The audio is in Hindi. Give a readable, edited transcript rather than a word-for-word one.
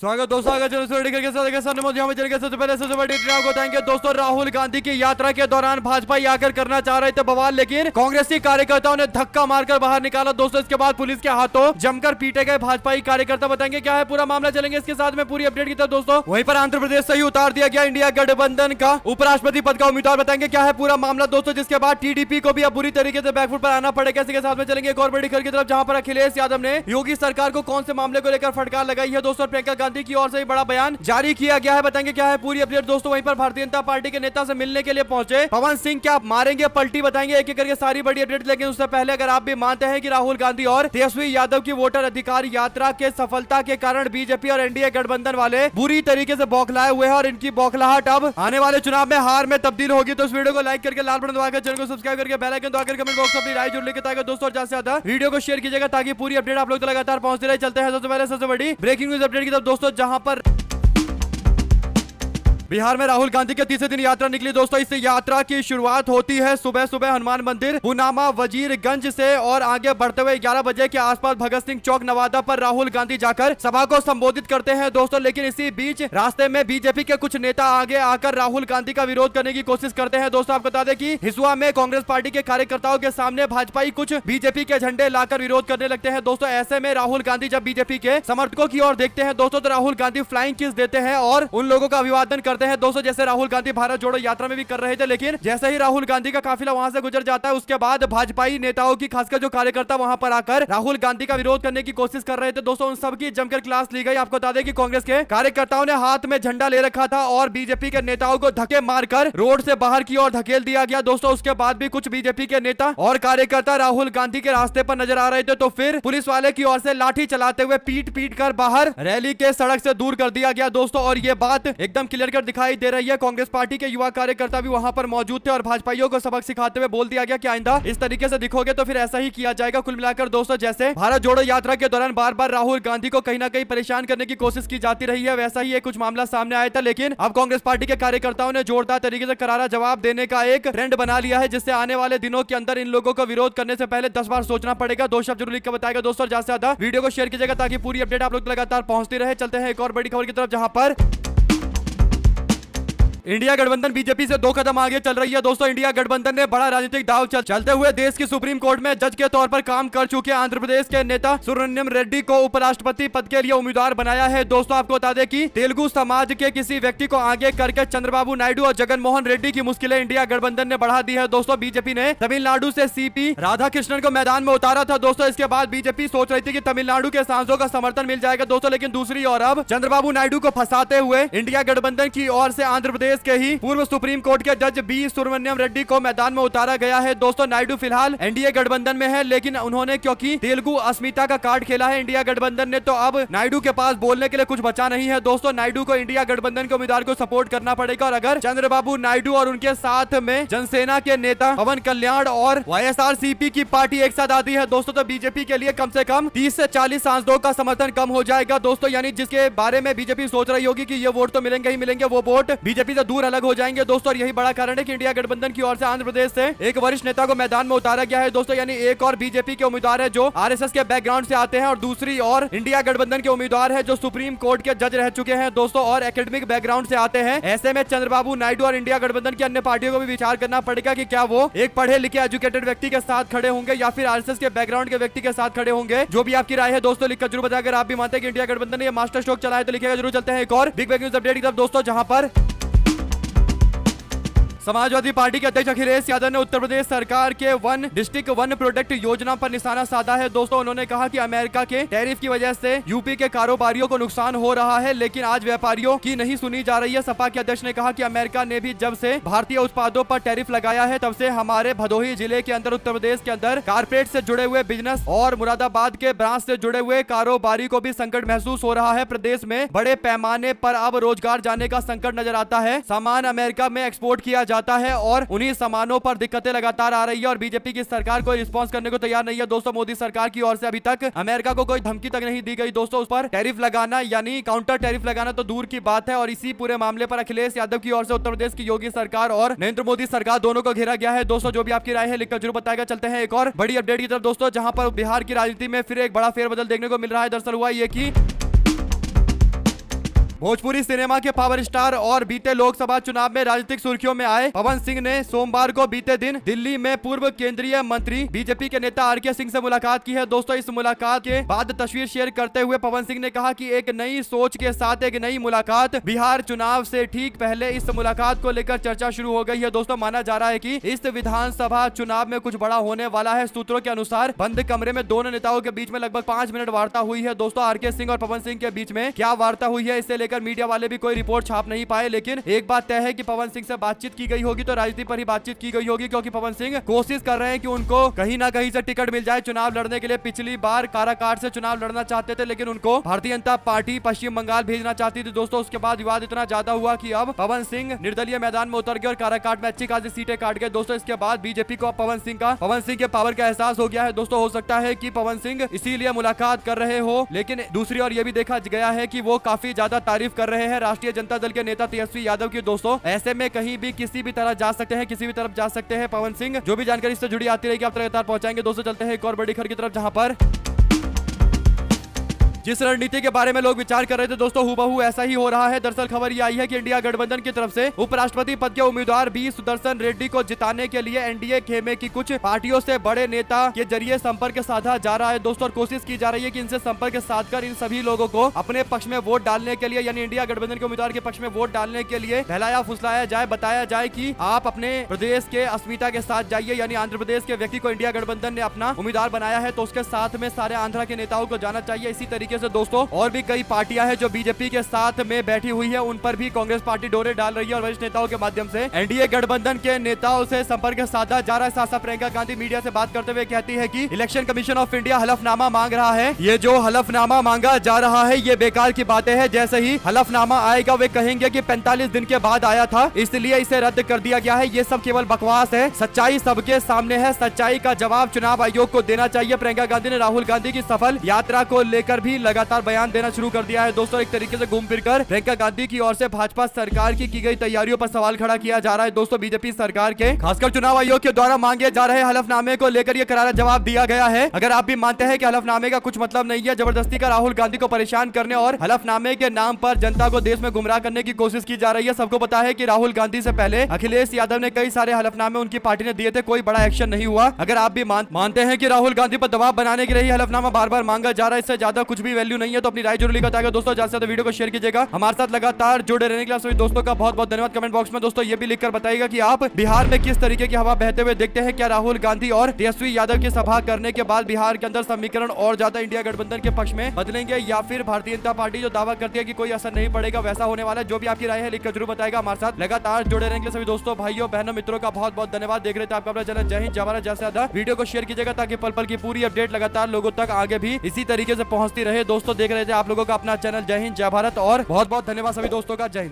स्वागत दोस्तों, सबसे पहले सबसे बड़ी आपको बताएंगे दोस्तों, राहुल गांधी की यात्रा के दौरान भाजपा आकर करना चाह रहे थे बवाल, लेकिन कांग्रेसी कार्यकर्ताओं ने धक्का मारकर बाहर निकाला दोस्तों। इसके बाद पुलिस के हाथों जमकर पीटे गए भाजपाई कार्यकर्ता। बताएंगे क्या है पूरा मामला, चलेंगे इसके साथ में पूरी अपडेट की तरफ दोस्तों। वहीं पर आंध्र प्रदेश से ही उतार दिया गया इंडिया गठबंधन का उपराष्ट्रपति पद का उम्मीदवार। बताएंगे क्या है पूरा मामला दोस्तों, जिसके बाद टीडीपी को भी अब बुरी तरीके से बैकफुट पर आना पड़ेगा। इसके साथ में चलेंगे एक और बड़ी खबर की तरफ, जहां पर अखिलेश यादव ने योगी सरकार को कौन से मामले को लेकर फटकार लगाई है दोस्तों। प्रियंका गांधी की ओर से बड़ा बयान जारी किया गया है। बताएंगे क्या है पूरी अपडेट दोस्तों। वहीं पर भारतीय जनता पार्टी के नेता से मिलने के लिए पहुंचे पवन सिंह, क्या मारेंगे पलटी, बताएंगे एक एक करके सारी बड़ी अपडेट। लेकिन उससे पहले अगर आप भी मानते हैं कि राहुल गांधी और तेजस्वी यादव की वोटर अधिकार यात्रा के सफलता के कारण बीजेपी और एनडीए गठबंधन वाले बुरी तरीके से बौखलाए हुए हैं और इनकी बौखलाहट अब आने वाले चुनाव में हार में तब्दील होगी, तो इस वीडियो को लाइक करके लाल बटन दबाकर चैनल को सब्सक्राइब करके बेल आइकन दबाकर कमेंट बॉक्स में अपनी राय जरूर लिखिए ताकि दोस्तों ज्यादा से ज्यादा वीडियो को शेयर कीजिएगा ताकि पूरी अपडेट आप लोग तक लगातार पहुंचते रहे। चलते हैं सबसे पहले सबसे बड़ी ब्रेकिंग न्यूज अपडेट की तरफ दोस्तों, जहां पर बिहार में राहुल गांधी के तीसरे दिन यात्रा निकली दोस्तों। इस यात्रा की शुरुआत होती है सुबह सुबह हनुमान मंदिर पुनामा वजीरगंज से और आगे बढ़ते हुए 11 बजे के आसपास भगत सिंह चौक नवादा पर राहुल गांधी जाकर सभा को संबोधित करते हैं दोस्तों। लेकिन इसी बीच रास्ते में बीजेपी के कुछ नेता आगे आकर राहुल गांधी का विरोध करने की कोशिश करते हैं दोस्तों। आपको बता दें कि हिसुआ में कांग्रेस पार्टी के कार्यकर्ताओं के सामने भाजपाई कुछ बीजेपी के झंडे लाकर विरोध करने लगते हैं दोस्तों। ऐसे में राहुल गांधी जब बीजेपी के समर्थकों की ओर देखते हैं दोस्तों, तो राहुल गांधी फ्लाइंग किस देते हैं और उन लोगों का अभिवादन करते हैं दोस्तों, जैसे राहुल गांधी भारत जोड़ो यात्रा में भी कर रहे थे। लेकिन जैसे ही राहुल गांधी का काफिला वहां से गुजर जाता है, उसके बाद भाजपाई नेताओं की खासकर जो कार्यकर्ता वहां पर आकर राहुल गांधी का विरोध करने की कोशिश कर रहे थे दोस्तों, उन सबकी जमकर क्लास ली गई। आपको बता दें कि कांग्रेस के कार्यकर्ताओं ने हाथ में झंडा ले रखा था और बीजेपी के नेताओं को धक्के मारकर रोड से बाहर की ओर धकेल दिया गया दोस्तों। उसके बाद भी कुछ बीजेपी के नेता और कार्यकर्ता राहुल गांधी के रास्ते पर नजर आ रहे थे, तो फिर पुलिस वाले की ओर से लाठी चलाते हुए पीट पीट कर बाहर रैली के सड़क से दूर कर दिया गया दोस्तों। और ये बात एकदम क्लियर कर दिखाई दे रही है, कांग्रेस पार्टी के युवा कार्यकर्ता भी वहां पर मौजूद थे और भाजपाइयों को सबक सिखाते हुए बोल दिया गया कि आइंदा इस तरीके से दिखोगे तो फिर ऐसा ही किया जाएगा। कुल मिलाकर दोस्तों, जैसे भारत जोड़ो यात्रा के दौरान बार बार राहुल गांधी को कहीं ना कहीं परेशान करने की कोशिश की जाती रही है, वैसा ही कुछ मामला सामने आया था। लेकिन अब कांग्रेस पार्टी के कार्यकर्ताओं ने जोरदार तरीके से करारा जवाब देने का एक ट्रेंड बना लिया है, जिससे आने वाले दिनों के अंदर इन लोगों को विरोध करने से पहले 10 बार सोचना पड़ेगा। 2 शब्द जरूर लिख कर बताएगा दोस्तों, ज्यादा से ज्यादा वीडियो को शेयर कीजिएगा ताकि पूरी अपडेट आप लोग लगातार पहुंचती रहे। चलते हैं एक और बड़ी खबर की तरफ, जहां पर इंडिया गठबंधन बीजेपी से 2 कदम आगे चल रही है दोस्तों। इंडिया गठबंधन ने बड़ा राजनीतिक दांव चलते हुए देश की सुप्रीम कोर्ट में जज के तौर पर काम कर चुके आंध्र प्रदेश के नेता सुब्रमण्यम रेड्डी को उपराष्ट्रपति पद के लिए उम्मीदवार बनाया है दोस्तों। आपको बता दें कि तेलुगु समाज के किसी व्यक्ति को आगे करके चंद्रबाबू नायडू और जगनमोहन रेड्डी की मुश्किलें इंडिया गठबंधन ने बढ़ा दी है दोस्तों। बीजेपी ने तमिलनाडु से सीपी राधाकृष्णन को मैदान में उतारा था दोस्तों। इसके बाद बीजेपी सोच रही थी कि तमिलनाडु के सांसदों का समर्थन मिल जाएगा दोस्तों, लेकिन दूसरी ओर अब चंद्रबाबू नायडू को फंसाते हुए इंडिया गठबंधन की ओर से आंध्र प्रदेश के ही पूर्व सुप्रीम कोर्ट के जज बी सुब्रमण्यम रेड्डी को मैदान में उतारा गया है दोस्तों। नायडू फिलहाल एनडीए गठबंधन में है, लेकिन उन्होंने क्योंकि तेलुगु अस्मिता का कार्ड खेला है इंडिया गठबंधन ने, तो अब नायडू के पास बोलने के लिए कुछ बचा नहीं है दोस्तों। नायडू को इंडिया गठबंधन के उम्मीदवार को सपोर्ट करना पड़ेगा और अगर चंद्रबाबू नायडू और उनके साथ में जनसेना के नेता पवन कल्याण और वाईएसआरसीपी की पार्टी एक साथ आती है दोस्तों, तो बीजेपी के लिए कम से कम 30 से 40 सांसदों का समर्थन कम हो जाएगा दोस्तों। यानी जिसके बारे में बीजेपी सोच रही होगी कि ये वोट तो मिलेंगे ही मिलेंगे, वो वोट बीजेपी से दूर अलग हो जाएंगे दोस्तों। यही बड़ा कारण है कि इंडिया गठबंधन की ओर से आंध्र प्रदेश से एक वरिष्ठ नेता को मैदान में उतारा गया है दोस्तों। यानी एक और बीजेपी के उम्मीदवार है जो आरएसएस के बैकग्राउंड से आते हैं और दूसरी और इंडिया गठबंधन के उम्मीदवार है जो सुप्रीम कोर्ट के जज रह चुके हैं दोस्तों और एकेडमिक बैकग्राउंड से आते हैं। ऐसे में चंद्रबाबू नायडू और इंडिया गठबंधन की अन्य पार्टियों को भी विचार करना पड़ेगा कि क्या वो एक पढ़े लिखे एजुकेटेड व्यक्ति के साथ खड़े होंगे या फिर आरएसएस के बैकग्राउंड के व्यक्ति के साथ खड़े होंगे। जो भी आपकी राय है दोस्तों लिखकर जरूर बताएं। अगर आप भी मानते हैं कि इंडिया गठबंधन ने मास्टर स्ट्रोक चलाया तो लिखेगा जरूर। चलते हैं एक और बिग ब्रेकिंग न्यूज अपडेट की तरफ दोस्तों, जहां पर समाजवादी पार्टी के अध्यक्ष अखिलेश यादव ने उत्तर प्रदेश सरकार के वन डिस्ट्रिक्ट वन प्रोडक्ट योजना पर निशाना साधा है दोस्तों। उन्होंने कहा कि अमेरिका के टैरिफ की वजह से यूपी के कारोबारियों को नुकसान हो रहा है, लेकिन आज व्यापारियों की नहीं सुनी जा रही है। सपा के अध्यक्ष ने कहा कि अमेरिका ने भी जब से भारतीय उत्पादों पर टैरिफ लगाया है, तब से हमारे भदोही जिले के अंदर उत्तर प्रदेश के अंदर कारपेट से जुड़े हुए बिजनेस और मुरादाबाद के ब्रांच से जुड़े हुए कारोबारी को भी संकट महसूस हो रहा है। प्रदेश में बड़े पैमाने पर अब रोजगार जाने का संकट नजर आता है। सामान अमेरिका में एक्सपोर्ट किया जाता है और उन्हीं सामानों पर दिक्कतें लगातार आ रही है और बीजेपी की सरकार कोई रिस्पांस करने को तैयार नहीं है दोस्तों। मोदी सरकार की ओर से अभी तक अमेरिका को कोई धमकी तक नहीं दी गई दोस्तों। उस पर टैरिफ लगाना यानी काउंटर टैरिफ लगाना तो दूर की बात है। और इसी पूरे मामले पर अखिलेश यादव की ओर से उत्तर प्रदेश की योगी सरकार और नरेंद्र मोदी सरकार दोनों को घेरा गया है दोस्तों। जो भी आपकी राय है लिखकर जरूर बताएगा। चलते हैं एक और बड़ी अपडेट की तरफ दोस्तों, जहां पर बिहार की राजनीति में फिर एक बड़ा फेरबदल देखने को मिल रहा है। दरअसल हुआ ये कि भोजपुरी सिनेमा के पावर स्टार और बीते लोकसभा चुनाव में राजनीतिक सुर्खियों में आए पवन सिंह ने सोमवार को बीते दिन दिल्ली में पूर्व केंद्रीय मंत्री बीजेपी के नेता आरके सिंह से मुलाकात की है। दोस्तों, इस मुलाकात के बाद तस्वीर शेयर करते हुए पवन सिंह ने कहा कि एक नई सोच के साथ एक नई मुलाकात। बिहार चुनाव से ठीक पहले इस मुलाकात को लेकर चर्चा शुरू हो गई है। दोस्तों, माना जा रहा है कि इस विधानसभा चुनाव में कुछ बड़ा होने वाला है। सूत्रों के अनुसार बंद कमरे में दोनों नेताओं के बीच में लगभग 5 मिनट वार्ता हुई है। दोस्तों, आरके सिंह और पवन सिंह के बीच में क्या वार्ता हुई है, इसे लेकर मीडिया वाले भी कोई रिपोर्ट छाप नहीं पाए, लेकिन एक बात तय है कि पवन सिंह से बातचीत की गई होगी तो राजनीति पर ही बातचीत की गई होगी, क्योंकि पवन सिंह कोशिश कर रहे हैं कि उनको कहीं ना कहीं से टिकट मिल जाए चुनाव लड़ने के लिए। पिछली बार काराकाट से चुनाव लड़ना चाहते थे, लेकिन उनको भारतीय जनता पार्टी पश्चिम बंगाल भेजना चाहती थी। दोस्तों, उसके बाद विवाद इतना ज्यादा हुआ कि अब पवन सिंह निर्दलीय मैदान में उतर गए और काराकाट में अच्छी खासी सीटें काट गए। दोस्तों, इसके बाद बीजेपी को पवन सिंह के पावर का एहसास हो गया है। दोस्तों, हो सकता है कि पवन सिंह इसीलिए मुलाकात कर रहे हो, लेकिन दूसरी ओर यह भी देखा गया है कि वो काफी ज्यादा तारीफ कर रहे हैं राष्ट्रीय जनता दल के नेता तेजस्वी यादव की। दोस्तों, ऐसे में कहीं भी किसी भी तरह जा सकते हैं, किसी भी तरफ जा सकते हैं पवन सिंह। जो भी जानकारी इससे जुड़ी आती रहेगी आप लगातार पहुंचाएंगे। दोस्तों, चलते हैं एक और बड़ी खबर की तरफ, जहां पर जिस रणनीति के बारे में लोग विचार कर रहे थे दोस्तों, हूबहू ऐसा ही हो रहा है। दरअसल खबर ये आई है कि इंडिया गठबंधन की तरफ से उपराष्ट्रपति पद के उम्मीदवार बी सुदर्शन रेड्डी को जिताने के लिए एनडीए खेमे की कुछ पार्टियों से बड़े नेता के जरिए संपर्क साधा जा रहा है। दोस्तों, और कोशिश की जा रही है कि इनसे संपर्क साधकर इन सभी लोगों को अपने पक्ष में वोट डालने के लिए, यानी इंडिया गठबंधन के उम्मीदवार के पक्ष में वोट डालने के लिए बहलाया फुसलाया जाए, बताया जाए कि आप अपने प्रदेश के अस्मिता के साथ जाइए। यानी आंध्र प्रदेश के व्यक्ति को इंडिया गठबंधन ने अपना उम्मीदवार बनाया है तो उसके साथ में सारे आंध्रा के नेताओं को जाना चाहिए। इसी तरीके से दोस्तों, और भी कई पार्टियां हैं जो बीजेपी के साथ में बैठी हुई है, उन पर भी कांग्रेस पार्टी डोरे डाल रही है और वरिष्ठ नेताओं के माध्यम से एनडीए गठबंधन के नेताओं से संपर्क साधा जा रहा है। साथ साथ प्रियंका गांधी मीडिया से बात करते हुए कहती है कि इलेक्शन कमीशन ऑफ इंडिया हलफनामा मांग रहा है। ये जो हलफनामा मांगा जा रहा है ये बेकार की बातें हैं। जैसे ही हलफनामा आएगा वे कहेंगे कि 45 दिन के बाद आया था, इसलिए इसे रद्द कर दिया गया है। ये सब केवल बकवास है, सच्चाई सबके सामने है। सच्चाई का जवाब चुनाव आयोग को देना चाहिए। प्रियंका गांधी ने राहुल गांधी की सफल यात्रा को लेकर भी लगातार बयान देना शुरू कर दिया है। दोस्तों, एक तरीके से घूम फिरकर प्रियंका गांधी की ओर से भाजपा सरकार की गई तैयारियों पर सवाल खड़ा किया जा रहा है। दोस्तों, बीजेपी सरकार के खासकर चुनाव आयोग के द्वारा मांगे जा रहे हलफनामे को लेकर यह करारा जवाब दिया गया है। अगर आप भी मानते हैं कि हलफनामे का कुछ मतलब नहीं है, जबरदस्ती का राहुल गांधी को परेशान करने और हलफनामे के नाम पर जनता को देश में गुमराह करने की कोशिश की जा रही है। सबको पता है कि राहुल गांधी से पहले अखिलेश यादव ने कई सारे हलफनामे उनकी पार्टी ने दिए थे, कोई बड़ा एक्शन नहीं हुआ। अगर आप भी मानते हैं कि राहुल गांधी पर दबाव बनाने के लिए हलफनामा बार बार मांगा जा रहा है, इससे ज्यादा कुछ भी वैल्यू नहीं है, तो अपनी राय जरूर बताएगा। दोस्तों, ज्यादा से वीडियो को शेयर कीजिएगा। हमारे साथ लगातार जुड़े रहने के लिए सभी दोस्तों का बहुत बहुत धन्यवाद। कमेंट बॉक्स में दोस्तों ये भी लिखकर बताइएगा कि आप बिहार में किस तरीके की हवा बहते हुए देखते हैं। क्या राहुल गांधी और तेजस्वी यादव की सभा करने के बाद बिहार के अंदर समीकरण और ज्यादा इंडिया गठबंधन के पक्ष में बदलेंगे, या फिर भारतीय जनता पार्टी जो दावा करती है कि कोई असर नहीं पड़ेगा वैसा होने वाला है? जो भी आपकी राय है लिखकर जरूर बताएगा। हमारे साथ लगातार जुड़े रहने के लिए सभी दोस्तों, भाइयों, बहनों, मित्रों का बहुत बहुत धन्यवाद। देख रहे थे आपका अपना चैनल जय हिंद जय भारत। ज्यादा से ज्यादा वीडियो को शेयर कीजिएगा ताकि पल पल की पूरी अपडेट लगातार लोगों तक आगे भी इसी तरीके से पहुंचती रहे। दोस्तों, देख रहे थे आप लोगों का अपना चैनल जय हिंद जय भारत, और बहुत बहुत धन्यवाद सभी दोस्तों का। जय हिंद।